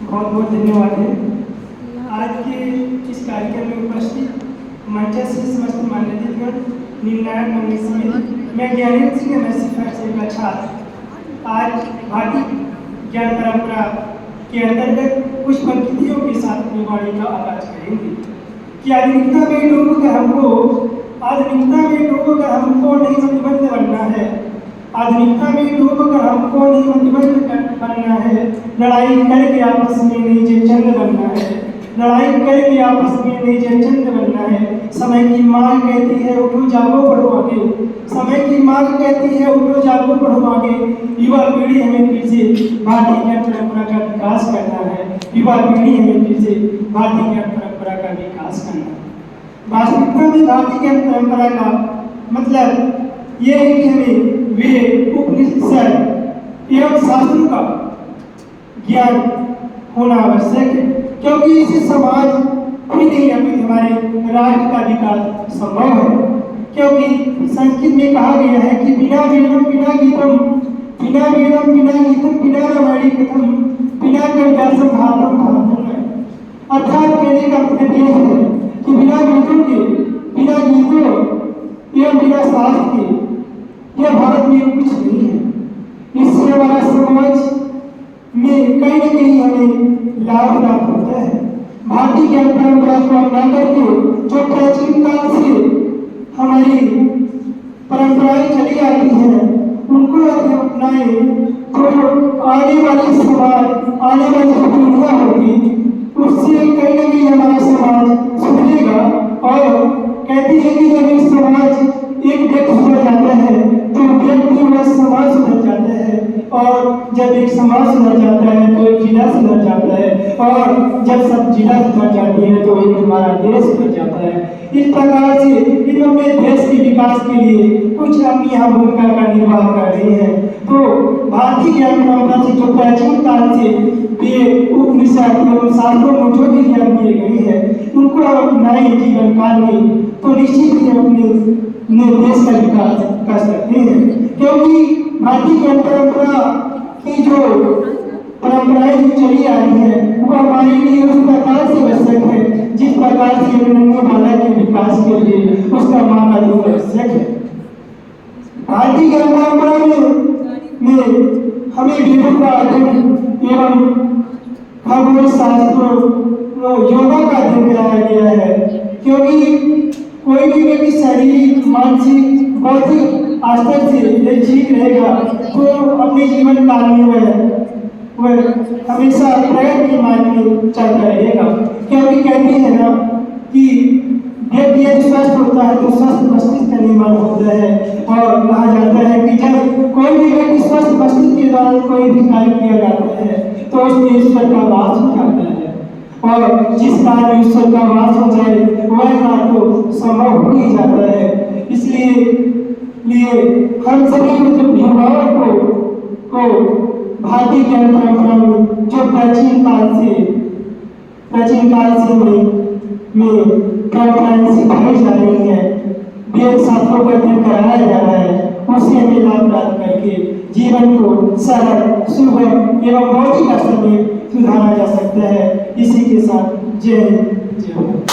बहुत बहुत धन्यवाद है। आज के इस कार्यक्रम में उपस्थित मंचस्थ समस्त मान्यतागण निर्णायक मनीषी मैं ज्ञानेंद्र सिंह नरसिंह का छात्र आज भारतीय ज्ञान परंपरा के अंतर्गत कुछ पंक्तियों के साथ अपनी वाणी का आगाज करेंगे कि आधुनिकता में डूबकर हमको नहीं प्रतिबद्ध बनना है। आधुनिकता में डूबकर हमको नहीं प्रतिबद्ध बनना है। लड़ाई करके आपस में नहीं जयचंद बनना है। लड़ाई करके आपस में नहीं जयचंद बनना है। समय की मांग कहती है उठो जागो बढ़ो आगे। समय की मांग कहती है उठो जागो बढ़ो आगे। युवा पीढ़ी हमें फिर से भारतीय ज्ञान परंपरा का विकास करना है। युवा पीढ़ी हमें फिर से भारतीय ज्ञान परंपरा का विकास करना है। वास्तविकता में भारतीय ज्ञान परंपरा का मतलब ये है कि हमें वेद उपनिषद एवं शास्त्रों का ज्ञान होना आवश्यक है, क्योंकि इसी समाज ही नहीं अभी हमारे राष्ट्र का विकास संभव है। क्योंकि संस्कृत में कहा गया है कि बिना वेदम बिना गीतम बिना वेदम बिना गीतम बिना रामायणी कथम बिना कवितासम भावम भावम है। अर्थात कहने का मतलब यह है कि बिना वेदों के बिना गीतों एवं बिना शास्त्र के यह भारत में कुछ नहीं है। इससे हमारा समाज में कहीं न कहीं हमें लाभ प्राप्त होता है। भारतीय ज्ञान परंपरा को अपना करके जो प्राचीन काल से हमारी परंपराएं चली आती हैं उनको यदि अपनाए तो आने वाली समाज आने वाली जो पीढ़ियां होगी उससे कहीं न कहीं हमारा समाज सुधरेगा। और कहती है कि जब एक समाज एक व्यक्ति सुधर जाता है तो व्यक्ति व समाज सुधर जाता है, और जब एक समाज सुधर जाता है तो एक जिला सुधर जाता है, और जब सब जिला सुधर जाती है तो एक हमारा देश सुधर जाता है। इस प्रकार से इन अपने देश के विकास के लिए कुछ अपनी यहाँ भूमिका का निर्वाह कर रहे हैं। तो भारतीय ज्ञान परंपरा से जो प्राचीन काल से वेद उपनिषद एवं शास्त्रों में जो भी ज्ञान दिए गए हैं उनको अपनाए जीवन काल में तो निश्चित ही अपने देश का विकास कर सकते हैं। क्योंकि भारतीय ज्ञान परंपरा की जो परंपराएं जो चली आ रही है वो हमारे लिए उस प्रकार से आवश्यक है जिस प्रकार से नन्हे बालक के विकास के लिए उसका माँ का दूध आवश्यक है। भारतीय ज्ञान परंपरा में हमें वेदों का अध्ययन एवं खगोल शास्त्रों योगा का अध्ययन कराया गया है। क्योंकि कोई भी व्यक्ति शारीरिक मानसिक बौद्धिक स्तर से ठीक रहेगा तो अपने जीवन काल में वह हमेशा प्रगति के मार्ग में चलता रहेगा। क्योंकि कहते हैं ना कि व्यक्ति यदि स्वस्थ होता है तो स्वस्थ मस्तिष्क का निर्माण होता है, और कहा जाता है कि जब कोई भी व्यक्ति स्वस्थ मस्तिष्क के द्वारा कोई भी कार्य किया जाता है तो उसमें ईश्वर का वास हो जाता है, और जिस कार्य में ईश्वर का वास हो जाए वह कार्य तो संभव हो ही जाता है। इसलिए हम सभी युवाओं को भारतीय ज्ञान परंपरा में जो प्राचीन काल से में परंपराएं सिखाई जा रही है, वेद शास्त्रों का अध्ययन कराया जा रहा है, उससे हमें लाभ प्राप्त करके जीवन को सरल सुगम एवं बौद्धिक स्तर में सुधारा जा सकता है। इसी के साथ जय हिंद जय भारत।